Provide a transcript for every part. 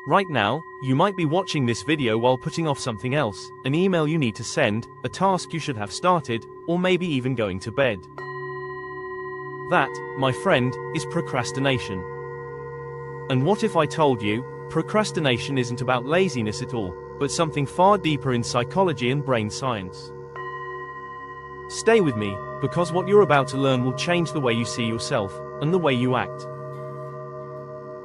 Right now, you might be watching this video while putting off something else, an email you need to send, a task you should have started, or maybe even going to bed. That, my friend, is procrastination. And what if I told you, procrastination isn't about laziness at all, but something far deeper in psychology and brain science? Stay with me, because what you're about to learn will change the way you see yourself, and the way you act.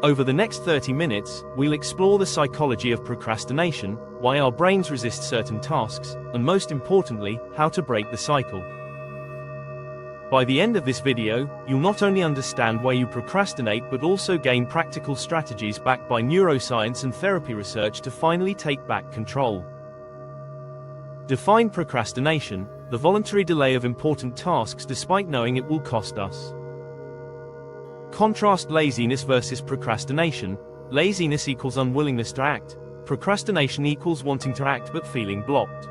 Over the next 30 minutes, we'll explore the psychology of procrastination, why our brains resist certain tasks, and most importantly, how to break the cycle. By the end of this video, you'll not only understand why you procrastinate but also gain practical strategies backed by neuroscience and therapy research to finally take back control. Define procrastination: the voluntary delay of important tasks despite knowing it will cost us. Contrast laziness versus procrastination. Laziness equals unwillingness to act. Procrastination equals wanting to act but feeling blocked.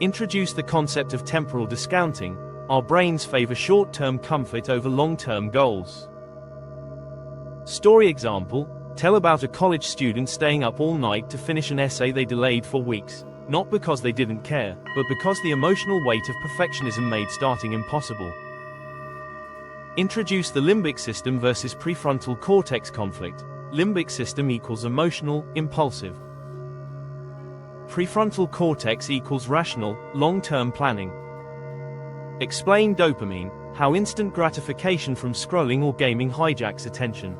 Introduce the concept of temporal discounting. Our brains favor short-term comfort over long-term goals. Story example: tell about a college student staying up all night to finish an essay they delayed for weeks, not because they didn't care, but because the emotional weight of perfectionism made starting impossible. Introduce the limbic system versus prefrontal cortex conflict. Limbic system equals emotional, impulsive. Prefrontal cortex equals rational, long-term planning. Explain dopamine, how instant gratification from scrolling or gaming hijacks attention.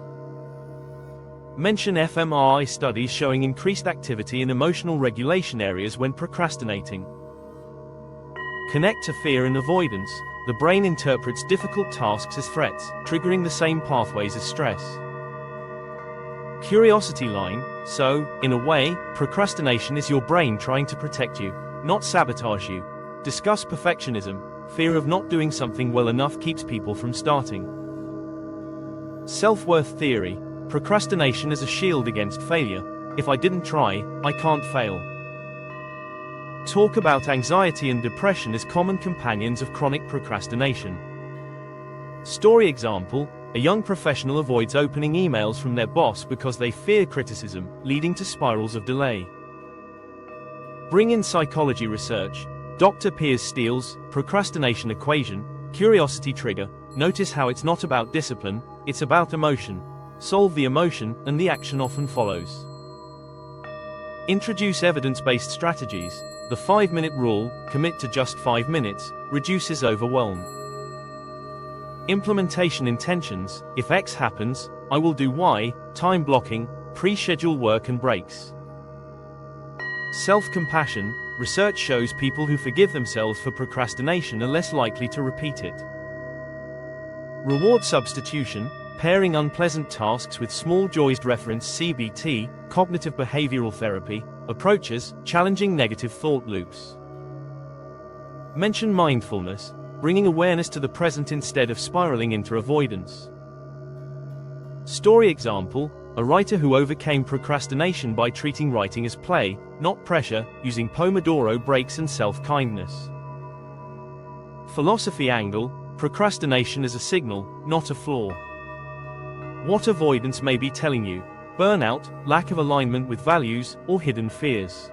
Mention fMRI studies showing increased activity in emotional regulation areas when procrastinating. Connect to fear and avoidance. The brain interprets difficult tasks as threats, triggering the same pathways as stress. Curiosity line: so, in a way, procrastination is your brain trying to protect you, not sabotage you. Discuss perfectionism. Fear of not doing something well enough keeps people from starting. Self-worth theory: procrastination is a shield against failure. If I didn't try, I can't fail. Talk about anxiety and depression as common companions of chronic procrastination. Story example: a young professional avoids opening emails from their boss because they fear criticism, leading to spirals of delay. Bring in psychology research. Dr. Piers Steele's procrastination equation, curiosity trigger. Notice how it's not about discipline, it's about emotion. Solve the emotion, and the action often follows. Introduce evidence-based strategies. The 5-minute rule: commit to just 5 minutes, reduces overwhelm. Implementation intentions: if X happens, I will do Y. Time blocking, pre-schedule work and breaks. Self-compassion: research shows people who forgive themselves for procrastination are less likely to repeat it. Reward substitution: pairing unpleasant tasks with small joys. Reference CBT, cognitive behavioral therapy, approaches, challenging negative thought loops. Mention mindfulness, bringing awareness to the present instead of spiraling into avoidance. Story example: a writer who overcame procrastination by treating writing as play, not pressure, using Pomodoro breaks and self-kindness. Philosophy angle: procrastination is a signal, not a flaw. What avoidance may be telling you: burnout, lack of alignment with values, or hidden fears.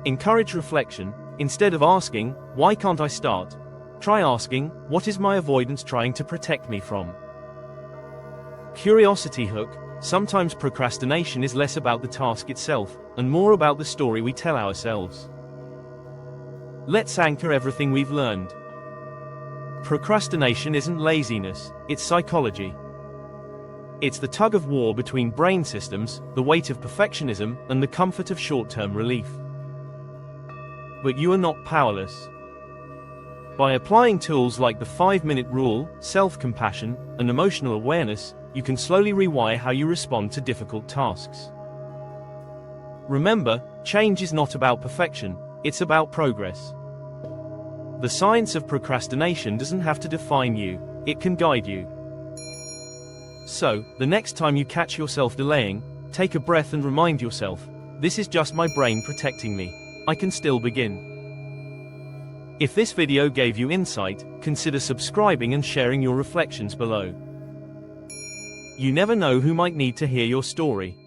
Encourage reflection. Instead of asking, "Why can't I start?" try asking, "What is my avoidance trying to protect me from?" Curiosity hook: sometimes procrastination is less about the task itself, and more about the story we tell ourselves. Let's anchor everything we've learned. Procrastination isn't laziness, it's psychology. It's the tug of war between brain systems, the weight of perfectionism, and the comfort of short-term relief. But you are not powerless. By applying tools like the 5-minute rule, self-compassion, and emotional awareness, you can slowly rewire how you respond to difficult tasks. Remember, change is not about perfection, it's about progress. The science of procrastination doesn't have to define you, it can guide you. So, the next time you catch yourself delaying, take a breath and remind yourself, this is just my brain protecting me. I can still begin. If this video gave you insight, consider subscribing and sharing your reflections below. You never know who might need to hear your story.